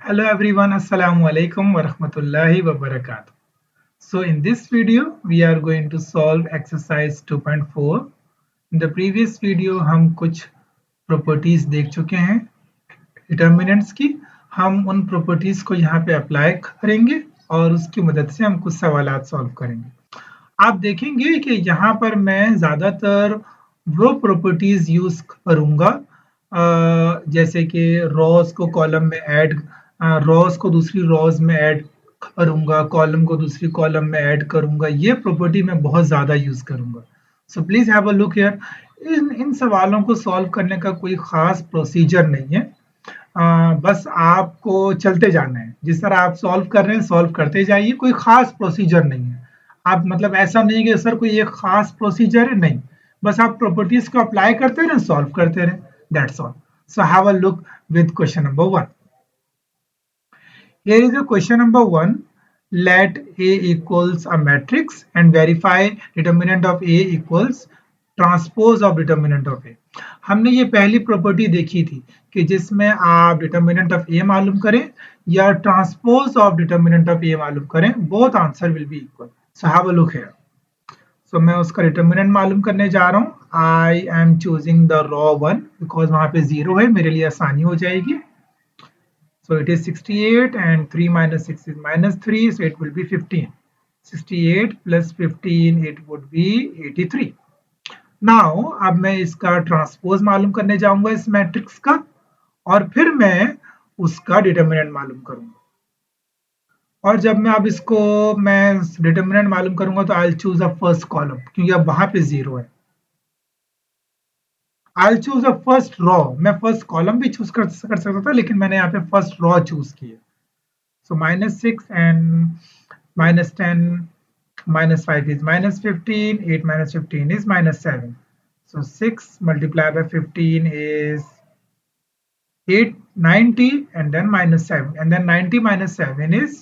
Hello everyone, Assalamu alaikum wa rahmatullahi wa barakatuh. So in this video, we are going to solve exercise 2.4. In the previous video, हम कुछ properties देख चुके हैं determinants की. हम उन properties को यहाँ पे apply करेंगे और उसकी मदद से हम कुछ सवालात solve करेंगे. आप देखेंगे कि यहाँ पर मैं ज़्यादातर वो प्रॉपर्टीज यूज करूंगा जैसे कि रॉस को कॉलम में ऐड रॉस को दूसरी रॉस में ऐड करूंगा, कॉलम को दूसरी कॉलम में ऐड करूंगा. ये प्रॉपर्टी मैं बहुत ज़्यादा यूज करूंगा. So please have a look here. इन सवालों को सॉल्व करने का कोई खास प्रोसीजर नहीं है. बस आपको चलते जाना है. जिस तरह आप सॉल्व कर रहे हैं सॉल्व करते जाइए. कोई खास प्रोसीजर नहीं है. आप मतलब ऐसा नहीं कि सर कोई एक खास प्रोसीजर है, नहीं. बस आप प्रॉपर्टीज को अप्लाई करते रहें, सॉल्व करते रहें. That's all. So have a look with question number 1. Here is a question number 1. Let A equals a matrix and verify determinant of A equals transpose of determinant of A. हमने ये पहली property देखी थी कि जिसमें आप determinant of A मालूम करें या transpose of determinant of A मालूम करें, both answer will be equal. So have a look here. So मैं उसका डिटर्मिनेंट मालूम करने जा रहा हूँ. I am choosing the row one because वहां पे जीरो है, मेरे लिए आसानी हो जाएगी. So it is 68 and 3 minus 6 is minus 3, so it will be 15. 68 plus 15, it would be 83. Now अब मैं इसका ट्रांसपोज मालूम करने जाऊंगा इस मैट्रिक्स का और फिर मैं उसका डिटर्मिनेंट मालूम करूंगा. और जब मैं अब इसको मैं डिटर्मिनेंट मालूम करूंगा तो I choose a first column क्योंकि अब वहां पे जीरो है. I choose a first raw. मैं फर्स्ट कॉलम भी चूज कर सकता था लेकिन मैंने यहाँ पे फर्स्ट रॉ चूज की है. So minus 6 and minus 10 minus 5 is minus 15. 8 minus 15 is minus 7. So 6 multiplied by 15 is 890 and then minus 7 and then 90 minus 7 is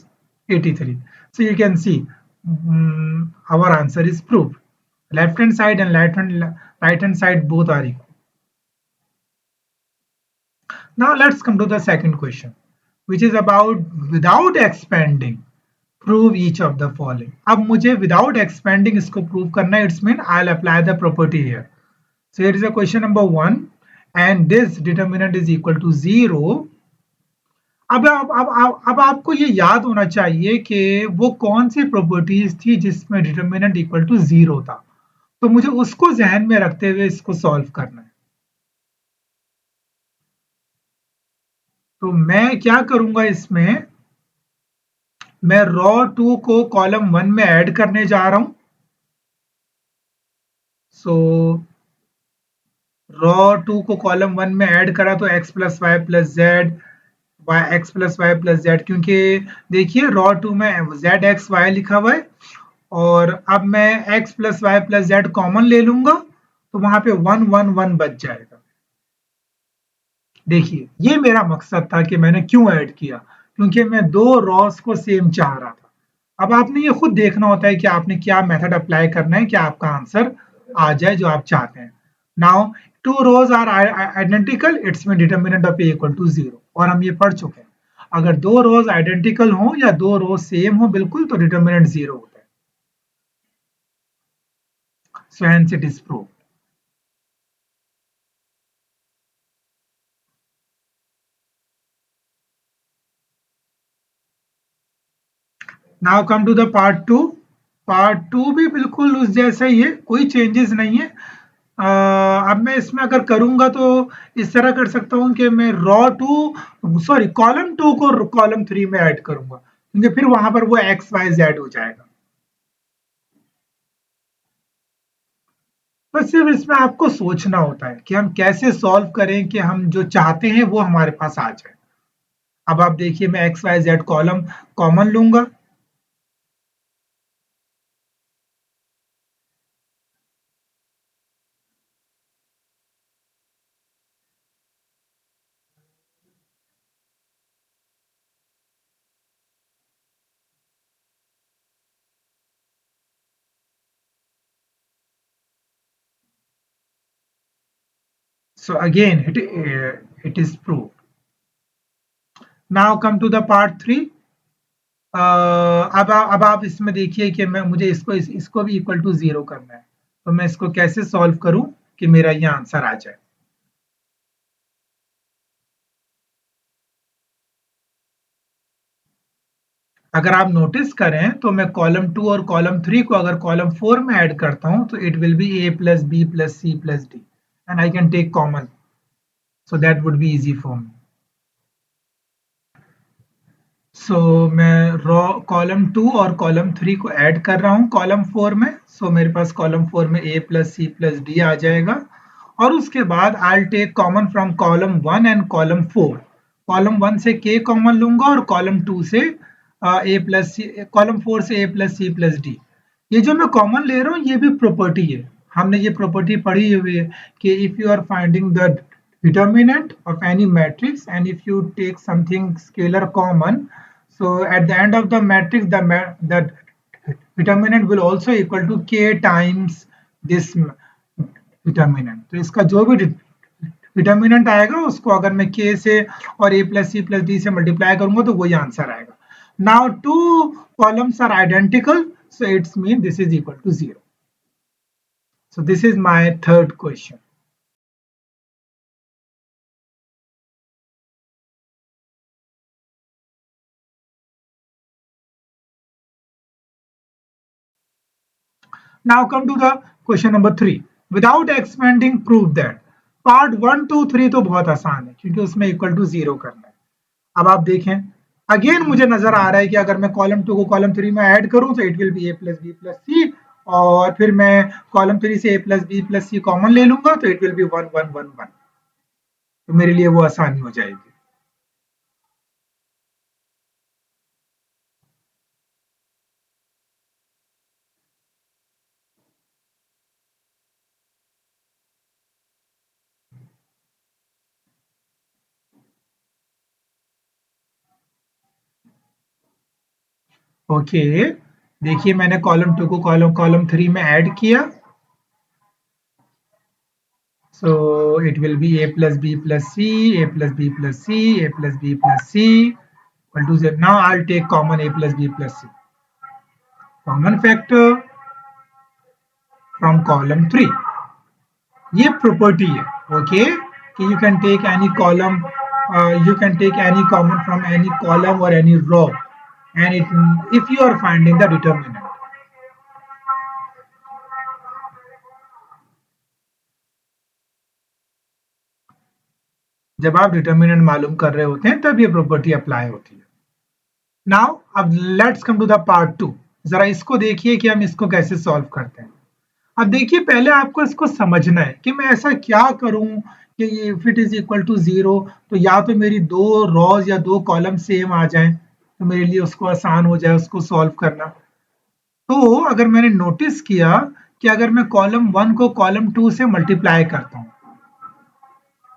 83. So you can see our answer is proved. Left hand side and right hand side both are equal. Now let's come to the second question, which is about without expanding prove each of the following. अब मुझे without expanding इसको prove करना है. It's mean I'll apply the property here. So here is a question number 1 and this determinant is equal to 0. अब आपको ये याद होना चाहिए कि वो कौन सी प्रॉपर्टीज थी जिसमें डिटर्मिनेंट इक्वल टू 0 था. तो मुझे उसको जहन में रखते हुए इसको सॉल्व करना है. तो मैं क्या करूंगा इसमें, मैं रॉ 2 को कॉलम 1 में ऐड करने जा रहा हूं. सो रॉ 2 को कॉलम 1 में ऐड करा तो x plus y plus z x plus y plus z, क्योंकि देखिए रॉ 2 में जेड एक्स वाई लिखा हुआ है और अब मैं x plus y plus z common ले लूंगा तो वहां पे 1 1 1 बच जाएगा. देखिए ये मेरा मकसद था कि मैंने क्यों ऐड किया, क्योंकि मैं दो रॉस को सेम चाह रहा था. अब आपने ये खुद देखना होता है कि आपने क्या मेथड अप्लाई करना है कि आपका आंसर आ जाए जो आप चाहते हैं. Now two rows are identical, it's में determinant of A equal to 0 और हम ये पढ़ चुके हैं. अगर दो रोज आइडेंटिकल हो या दो रोज सेम हो बिल्कुल तो डिटर्मिनेंट 0 होता है. So hence it is proved. Now come to the part 2. Part 2 भी बिल्कुल उस जैसा ही है, कोई चेंजेस नहीं है. अब मैं इसमें अगर करूंगा तो इस तरह कर सकता हूं कि मैं रॉ 2 सॉरी कॉलम 2 को कॉलम 3 में ऐड करूंगा क्योंकि फिर वहां पर वो एक्स वाई जेड हो जाएगा. तो सिर्फ इसमें आपको सोचना होता है कि हम कैसे सॉल्व करें कि हम जो चाहते हैं वो हमारे पास आ जाए. अब आप देखिए मैं x y z column common लूंगा. So again it is proved. Now come to the part 3। अब आप इसमें देखिए कि मैं मुझे इसको भी इक्वल टू 0 करना है, तो मैं इसको कैसे सॉल्व करूं कि मेरा ये आंसर आ जाए। अगर आप नोटिस करें तो मैं कॉलम 2 और कॉलम 3 को अगर कॉलम 4 में ऐड करता हूं तो it will be a plus B plus C plus D and I can take common, so that would be easy for me. So मैं रॉ कॉलम 2 और कॉलम 3 को ऐड कर रहा हूं कॉलम 4 में। सो मेरे पास कॉलम 4 में a plus C plus D आ जाएगा, और उसके बाद I take common from column 1 and column 4। Column 1 से k कॉमन लूंगा और कॉलम 2 से a प्लस सी, कॉलम 4 से a plus C plus d. ये जो मैं कॉमन ले रहा हूँ ये भी प्रॉपर्टी है, हमने ये प्रॉपर्टी पढ़ी हुई है कि if you are finding the determinant of any matrix and if you take something scalar common, so at the end of the matrix the determinant will also equal to k times this determinant। तो इसका जो भी determinant आएगा उसको अगर मैं k से और a plus C plus d से मल्टीप्लाई करूंगा तो वही आंसर आएगा। Now two columns are identical, so it's mean this is equal to 0। So this is my third question। Now come to the question number 3। Without expanding prove that। Part 1 2 3 तो बहुत आसान है क्योंकि उसमें इक्वल टू 0 करना है। अब आप देखें, अगेन मुझे नजर आ रहा है कि अगर मैं कॉलम 2 को कॉलम 3 में ऐड करूं तो it will be a plus B plus C, और फिर मैं कॉलम 3 से a plus B plus C common ले लूंगा तो इट विल बी 1 1 1 1। तो मेरे लिए वो आसानी हो जाएगी। ओके, देखिए मैंने कॉलम 2 को कॉलम 3 में ऐड किया, so it will be a plus b plus c, a plus b plus c, a plus b plus c equal to 0। now I'll take common a plus b plus c, common factor from column 3। ये property है okay कि you can take any column, you can take any common from any column or any row, and if you are finding the determinant। जब आप determinant मालूम कर रहे होते हैं तब ये प्रॉपर्टी अप्लाई होती है। नाउ अब let's come to the part 2। जरा इसको देखिए कि हम इसको कैसे सॉल्व करते हैं। अब देखिए पहले आपको इसको समझना है कि मैं ऐसा क्या करूं कि if it is equal to 0 तो या तो मेरी दो रॉज या दो कॉलम सेम आ जाएं तो मेरे लिए उसको आसान हो जाए उसको सॉल्व करना। तो अगर मैंने नोटिस किया कि अगर मैं कॉलम 1 को कॉलम 2 से मल्टीप्लाई करता हूं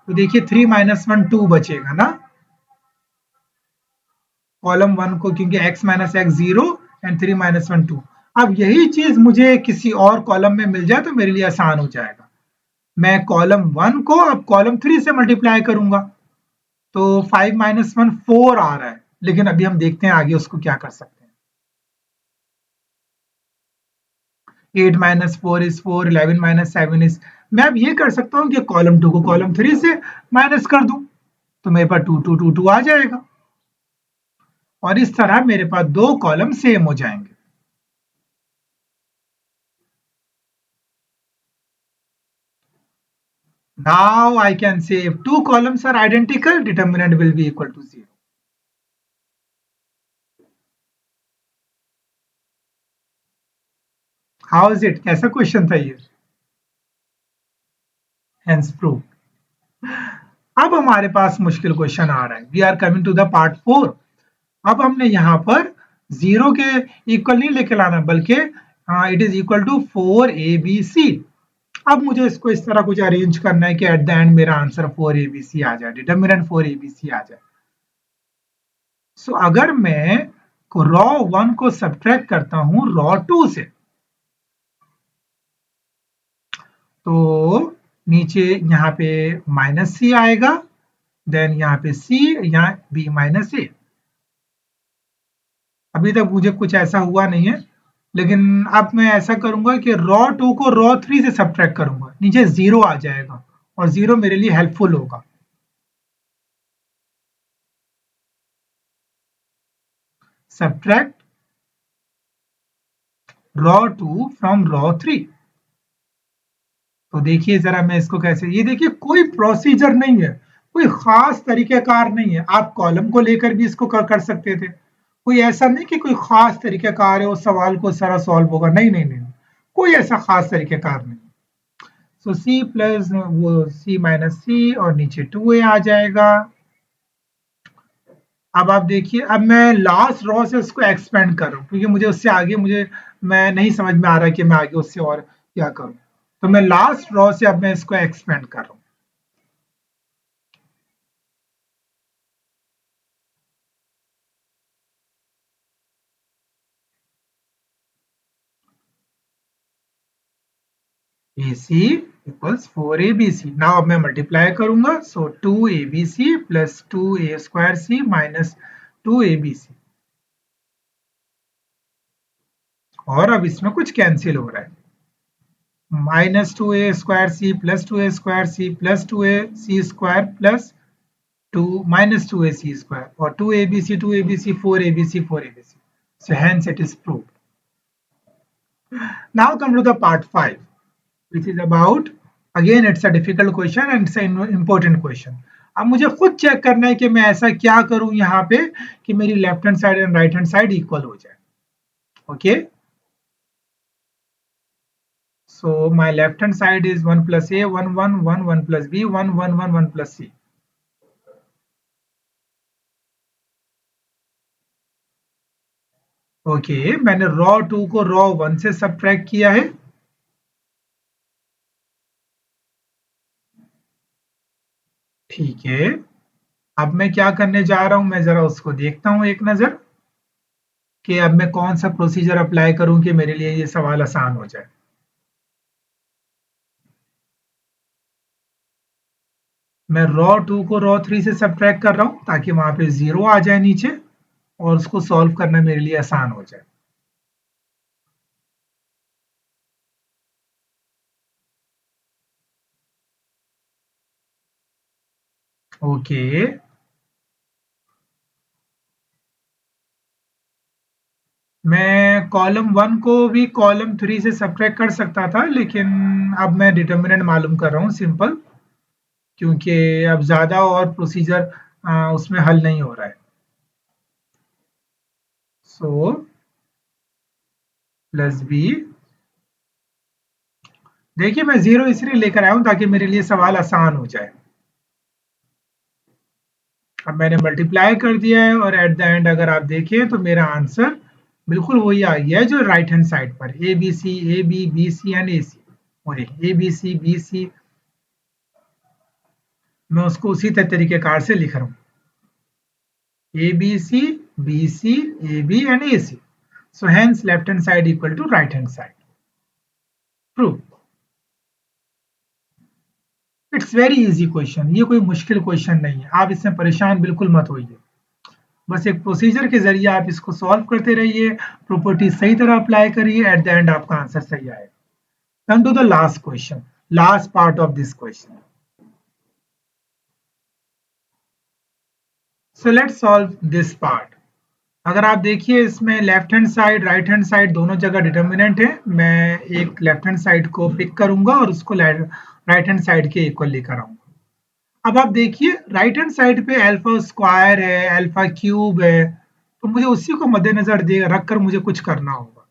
तो देखिए 3 माइनस 1 2 बचेगा ना कॉलम 1 को, क्योंकि x minus x 0 and 3 minus 1 2। अब यही चीज मुझे किसी और कॉलम में मिल जाए तो मेरे लिए आसान हो जाएगा। मैं कॉलम 1 को अब कॉलम 3 से मल्टीप्लाई करूंगा तो 5 माइनस 1 4 आ रहा है, लेकिन अभी हम देखते हैं आगे उसको क्या कर सकते हैं। 8 माइनस 4 इज 4, 11 माइनस 7 इज, मैं अब ये कर सकता हूं कि कॉलम 2 को कॉलम 3 से माइनस कर दूं तो मेरे पास 2 2 2 2 आ जाएगा, और इस तरह मेरे पास दो कॉलम सेम हो जाएंगे। Now I can say if two columns are identical, determinant will be equal to 0। How is it? कैसा क्वेश्चन था ये? Hence proof। अब हमारे पास मुश्किल क्वेश्चन आ रहा है। We are coming to the part 4। अब हमने यहाँ पर 0 के इक्वल नहीं लेके लाना, बल्कि it is equal to 4abc। अब मुझे इसको इस तरह कुछ अरेंज करना है कि एट द एंड मेरा आंसर 4abc आ जाए, डिटर्मिनेंट 4abc आ जाए। सो अगर मैं रॉ 1 को सब्ट्रैक्ट करता हूं रॉ 2 से तो नीचे यहाँ पे माइनस सी आएगा, देन यहाँ पे C, यहाँ B माइनस A। अभी तक मुझे कुछ ऐसा हुआ नहीं है, लेकिन अब मैं ऐसा करूंगा कि रॉ 2 को रॉ 3 से सब्ट्रैक्ट करूंगा, नीचे 0 आ जाएगा और 0 मेरे लिए हेल्पफुल होगा। Subtract raw 2 from raw 3। तो देखिए जरा मैं इसको कैसे, ये देखिए कोई प्रोसीजर नहीं है, कोई खास तरीकेकार नहीं है। आप कॉलम को लेकर भी इसको कर सकते थे, कोई ऐसा नहीं कि कोई खास तरीकेकार है उस सवाल को सारा सॉल्व होगा, नहीं नहीं नहीं, कोई ऐसा खास तरीकेकार नहीं। सो सी प्लस वो सी माइनस सी और नीचे 2a आ जाएगा। अब आप देखिए, अब मैं लास्ट रॉ से उसको एक्सपेंड कर रहा हूँ, क्योंकि मुझे उससे आगे मुझे मैं नहीं समझ में आ रहा कि मैं आगे उससे और क्या करूँ। तो मैं लास्ट रॉ से अब मैं इसको एक्सपेंड कर रहा हूँ। AC equals 4ABC। नाउ अब मैं मल्टीप्लाई करूंगा, so 2ABC plus 2a square c minus 2ABC। और अब इसमें कुछ कैंसिल हो रहा है, minus 2a square c plus 2a square c plus 2a c square plus 2 minus 2ac square, or 2abc 2abc 4abc 4abc. So hence it is proved. Now come to the part 5, which is about, again it's a difficult question and it's an important question. अब मुझे खुद check करना है कि मैं ऐसा क्या करूं यहाँ पे कि मेरी left hand side and right hand side equal हो जाए। Okay, so my left hand side is 1 plus a 1 1 1 1 plus b 1 1 1 1 plus c। Okay, मैंने रॉ 2 को रॉ 1 से सब्ट्रैक्ट किया है। ठीक है, अब मैं क्या करने जा रहा हूं, मैं जरा उसको देखता हूं एक नजर कि अब मैं कौन सा प्रोसीजर अप्लाई करूं कि मेरे लिए ये सवाल आसान हो जाए। मैं रॉ 2 को रॉ 3 से सब्ट्रैक्ट कर रहा हूं ताकि वहां पे 0 आ जाए नीचे और उसको सॉल्व करना मेरे लिए आसान हो जाए। ओके, मैं कॉलम 1 को भी कॉलम 3 से सब्ट्रैक्ट कर सकता था, लेकिन अब मैं डिटर्मिनेंट मालूम कर रहा हूं सिंपल, क्योंकि अब ज्यादा और प्रोसीजर उसमें हल नहीं हो रहा है। सो प्लस बी, देखिए मैं 0 इसलिए लेकर आया हूं ताकि मेरे लिए सवाल आसान हो जाए। अब मैंने मल्टीप्लाई कर दिया है और एट द एंड अगर आप देखें तो मेरा आंसर बिल्कुल वही आ गया है जो राइट हैंड साइड पर, A B C, A B, B C and A C. और ए बी सी, बी सी, मैं उसको उसी तरीके कार से लिख रहा हूँ, a B c, b C, A b and A c. So hence left hand side equal to right hand side. Prove. It's very easy question, ये कोई मुश्किल क्वेश्चन नहीं है, आप इसमें परेशान बिल्कुल मत होइए। बस एक प्रोसीजर के जरिए आप इसको सॉल्व करते रहिए, प्रॉपर्टी सही तरह अप्लाई करिए, एट द एंड आपका आंसर सही आएगा। Come to the last question, last part of this question. So let's solve this part. अगर आप देखिए इसमें left hand side right hand side दोनों जगह डिटर्मिनेंट है, मैं एक लेफ्ट हैंड साइड को पिक करूंगा और उसको राइट हैंड साइड के इक्वल लेकर आऊंगा। अब आप देखिए राइट हैंड साइड पे अल्फा स्क्वायर है, अल्फा क्यूब है, तो मुझे उसी को मद्देनजर दे रखकर मुझे कुछ करना होगा।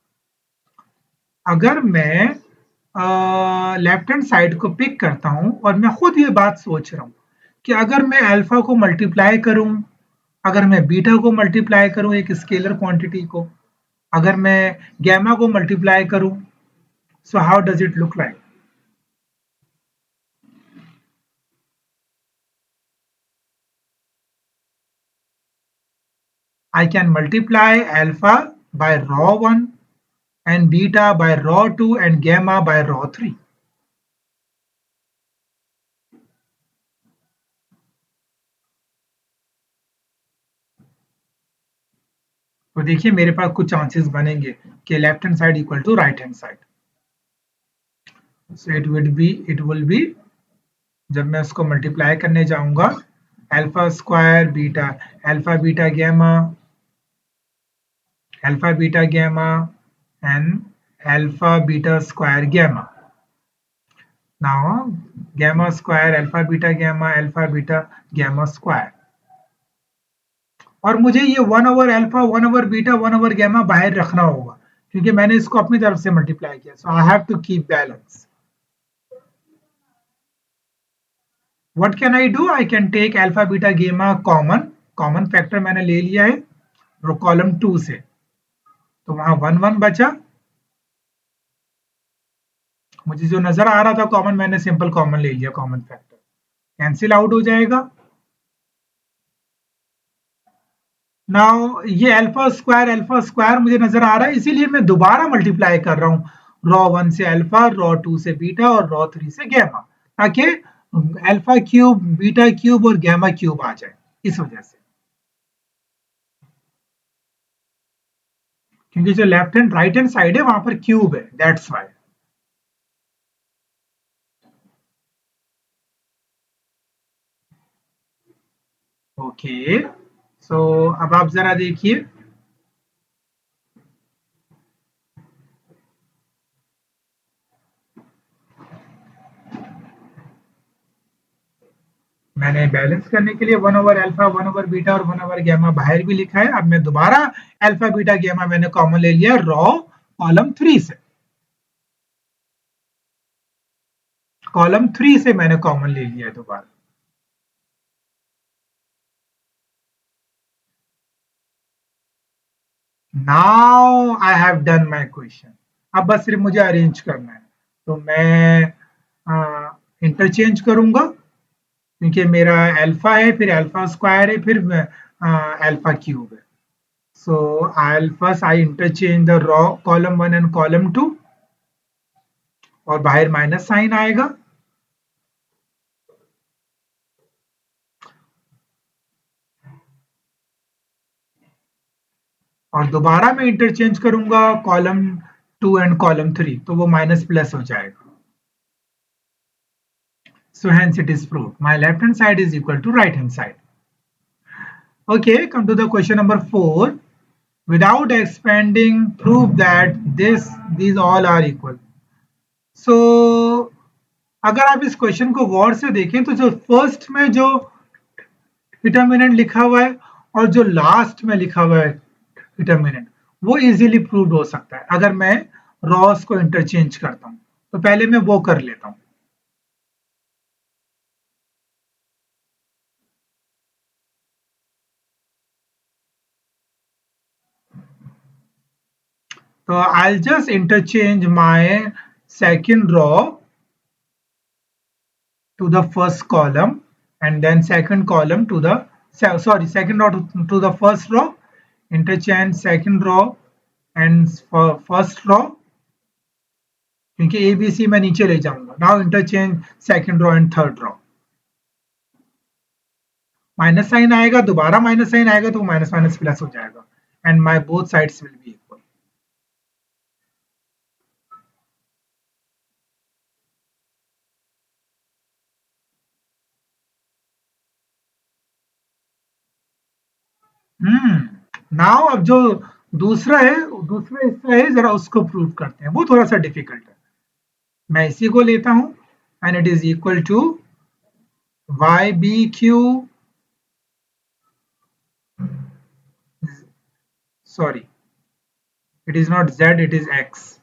अगर मैं लेफ्ट हैंड साइड को पिक करता हूं और मैं खुद ये बात सोच रहा हूं कि अगर मैं अल्फा को मल्टीप्लाई करूं, अगर मैं बीटा को मल्टीप्लाई करूं एक स्केलर क्वांटिटी को, अगर मैं गैमा को मल्टीप्लाई करूं, so how does it look like? I can multiply alpha by rho 1 and beta by rho 2 and gamma by rho 3. तो देखिए मेरे पास कुछ चांसेस बनेंगे कि left hand side equal to right hand side. So it will be जब मैं उसको multiply करने जाऊंगा alpha square beta, alpha beta gamma, alpha beta gamma and alpha beta square gamma. Now gamma square alpha beta gamma square. और मुझे ये 1 over alpha 1 over beta 1 over gamma बाहर रखना होगा क्योंकि मैंने इसको अपनी तरफ से मल्टीप्लाई किया। So I have to keep balance. What can I do? I can take alpha beta gamma common factor मैंने ले लिया है कॉलम 2 से, तो वहां 1 1 बचा। मुझे जो नजर आ रहा था कॉमन मैंने सिंपल कॉमन ले लिया, कॉमन फैक्टर कैंसिल आउट हो जाएगा। नाउ ये अल्फा स्क्वायर मुझे नजर आ रहा है, इसीलिए मैं दोबारा मल्टीप्लाई कर रहा हूँ रॉ 1 से अल्फा, रॉ 2 से बीटा और रॉ 3 से गैमा, ताकि अल्फा क्यूब बीटा क्यूब और गैमा क्यूब आ जाए। इस वजह से, क्योंकि जो left hand right hand side है वहां पर क्यूब है, दैट्स वाई। ओके, सो अब आप जरा देखिए, मैंने बैलेंस करने के लिए 1 ओवर अल्फा 1 ओवर बीटा और 1 ओवर गैमा बाहर भी लिखा है। अब मैं दोबारा अल्फा बीटा गैमा मैंने कॉमन ले लिया रॉ कॉलम 3 से, कॉलम 3 से मैंने कॉमन ले लिया है दोबारा। Now I have done my question. अब बस सिर्फ मुझे अरेंज करना है, तो मैं इंटरचेंज करूंगा क्योंकि मेरा अल्फा है, फिर अल्फा स्क्वायर है, फिर अल्फा क्यूब है। So I first I interchange the row column 1 and column 2 और बाहर माइनस साइन आएगा। और दोबारा मैं इंटरचेंज करूंगा कॉलम 2 एंड कॉलम 3, तो वो माइनस प्लस हो जाएगा। So hence it is proved. My left hand side is equal to right hand side. Okay, come to the question number 4. Without expanding, prove that these all are equal. So अगर आप इस question को गौर से देखें तो जो first में जो डिटर्मिनेंट लिखा हुआ है और जो लास्ट में लिखा हुआ है डिटर्मिनेंट, वो इजीली प्रूव हो सकता है अगर मैं रॉस को इंटरचेंज करता हूं। तो पहले मैं वो कर लेता हूं। So I'll just interchange my second row to the first column and then second column to the second row to the first row, interchange second row and first row क्योंकि ए बी सी मैं नीचे ले जाऊंगा। Now interchange second row and third row. Minus sign आएगा, दोबारा minus sign आएगा तो minus minus plus हो जाएगा and my both sides will be equal. Now अब जो दूसरा हिस्सा है जरा उसको प्रूव करते हैं, वो थोड़ा सा डिफिकल्ट है। मैं इसी को लेता हूं and it is equal to Y B Q, sorry it is not Z, it is X.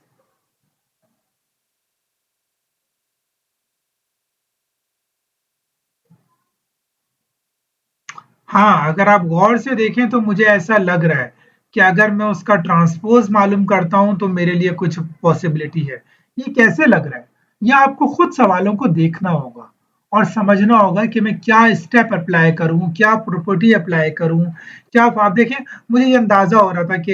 हाँ, अगर आप गौर से देखें तो मुझे ऐसा लग रहा है कि अगर मैं उसका ट्रांसपोज मालूम करता हूं तो मेरे लिए कुछ पॉसिबिलिटी है। ये कैसे लग रहा है, ये आपको खुद सवालों को देखना होगा और समझना होगा कि मैं क्या स्टेप अप्लाई करूं, क्या प्रॉपर्टी अप्लाई करूं। क्या आप देखें, मुझे ये अंदाजा हो रहा था कि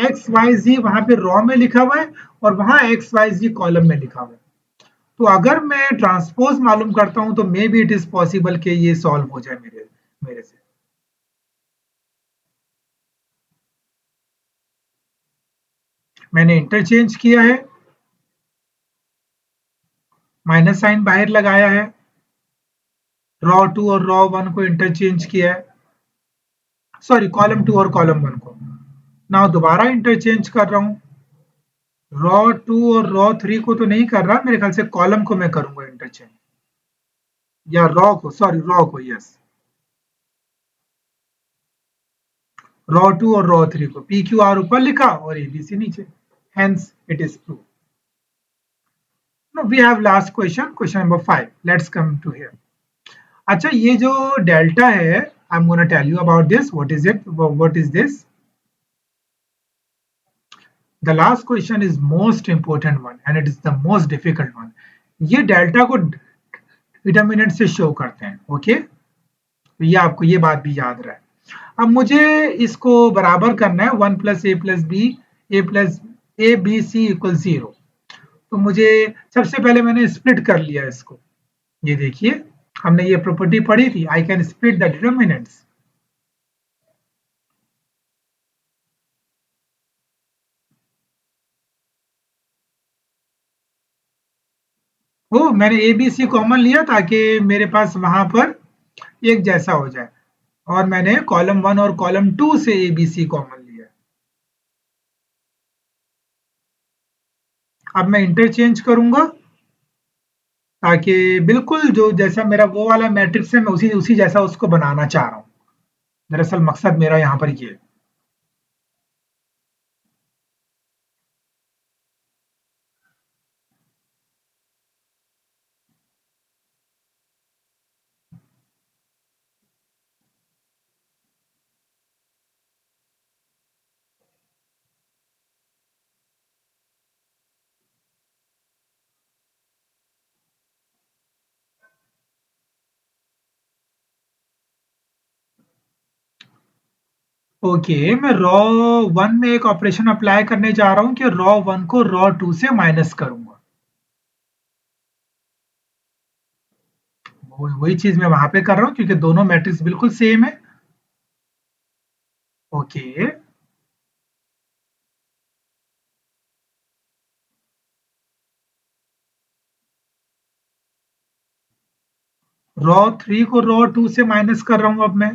एक्स वाई जी वहां पे रॉ में लिखा हुआ है और वहां एक्स वाई जी कॉलम में लिखा हुआ है। तो अगर मैं ट्रांसपोज मालूम करता हूं तो may be it is possible कि ये सॉल्व हो जाए मेरे मेरे से। मैंने इंटरचेंज किया है, माइनस साइन बाहर लगाया है, रॉ 2 और रॉ 1 को इंटरचेंज किया है, सॉरी कॉलम 2 और कॉलम 1 को। नाउ दोबारा इंटरचेंज कर रहा हूं, रॉ 2 और रॉ 3 को तो नहीं कर रहा, मेरे ख्याल से कॉलम को मैं करूंगा इंटरचेंज, या रॉ को, सॉरी रॉ को, यस, रॉ 2 और रॉ 3 को, पी क्यू आर ऊपर लिखा और एबीसी नीचे, hence it is true. Now we have last question number 5. Let's come to here. अच्छा, ये जो डेल्टा है, I'm gonna tell you about this. What is it? What is this? The last question is most important one and it is the most difficult one. ये delta को determinant से show करते हैं, okay? तो ये आपको ये बात भी याद रहे। अब मुझे इसको बराबर करना है 1 plus A plus B, A B C equal 0। तो मुझे सबसे पहले मैंने स्प्लिट कर लिया इसको, ये देखिए हमने ये प्रॉपर्टी पढ़ी थी, I can split the determinants. वो मैंने ए बी सी कॉमन लिया ताकि मेरे पास वहां पर एक जैसा हो जाए, और मैंने कॉलम 1 और कॉलम 2 से ए बी सी कॉमन लिया। अब मैं इंटरचेंज करूंगा ताकि बिल्कुल जो जैसा मेरा वो वाला मैट्रिक्स है, मैं उसी उसी जैसा उसको बनाना चाह रहा हूँ। दरअसल मकसद मेरा यहाँ पर ये है। ओके, मैं रॉ 1 में एक ऑपरेशन अप्लाई करने जा रहा हूँ कि रॉ 1 को रॉ 2 से माइनस करूंगा। वही चीज मैं वहां पे कर रहा हूँ क्योंकि दोनों मैट्रिक्स बिल्कुल सेम है। ओके, रॉ 3 को रॉ 2 से माइनस कर रहा हूं। अब मैं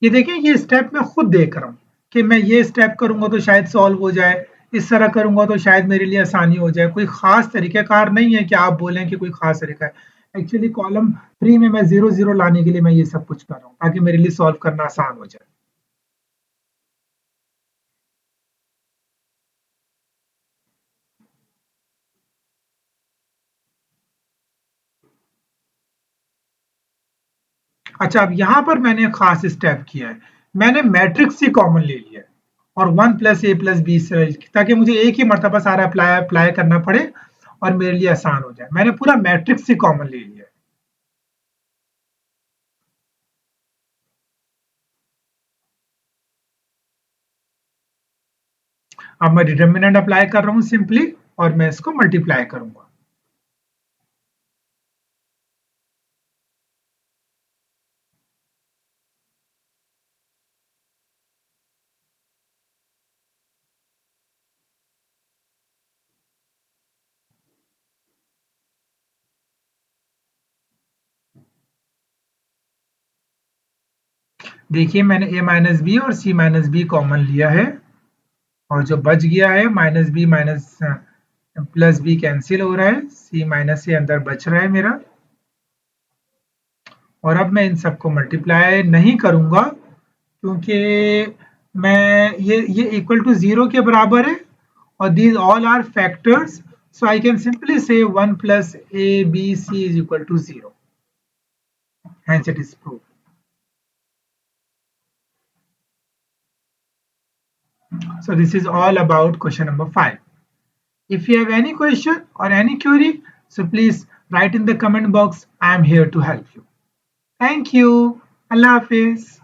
ये देखिए, ये स्टेप मैं खुद देख रहा हूँ कि मैं ये स्टेप करूंगा तो शायद सॉल्व हो जाए, इस तरह करूंगा तो शायद मेरे लिए आसानी हो जाए। कोई खास तरीकाकार नहीं है कि आप बोलें कि कोई खास तरीका है। एक्चुअली कॉलम 3 में मैं 0 0 लाने के लिए मैं ये सब कुछ कर रहा हूँ ताकि मेरे लिए सॉल्व करना आसान हो जाए। अच्छा, अब यहाँ पर मैंने एक खास स्टेप किया है, मैंने मैट्रिक्स ही कॉमन ले लिया है और 1 प्लस ए प्लस बी से, ताकि मुझे एक ही मरतबा सारा अप्लाई अप्लाई करना पड़े और मेरे लिए आसान हो जाए। मैंने पूरा मैट्रिक्स ही कॉमन ले लिया है। अब मैं डिटर्मिनेंट अप्लाई कर रहा हूँ सिंपली, और मैं इसको मल्टीप्लाई करूंगा। देखिए, मैंने a माइनस बी और c माइनस बी कॉमन लिया है, और जो बच गया है minus B minus plus B cancel हो रहा है, c माइनस से अंदर बच रहा है मेरा। और अब मैं इन सबको मल्टीप्लाई नहीं करूंगा क्योंकि मैं ये इक्वल टू 0 के बराबर है और these all are factors, so I can simply say 1 plus a b c is equal to 0, hence it is proved. So this is all about question number 5. If you have any question or any query, so please write in the comment box. I am here to help you. Thank you. Allah Hafiz.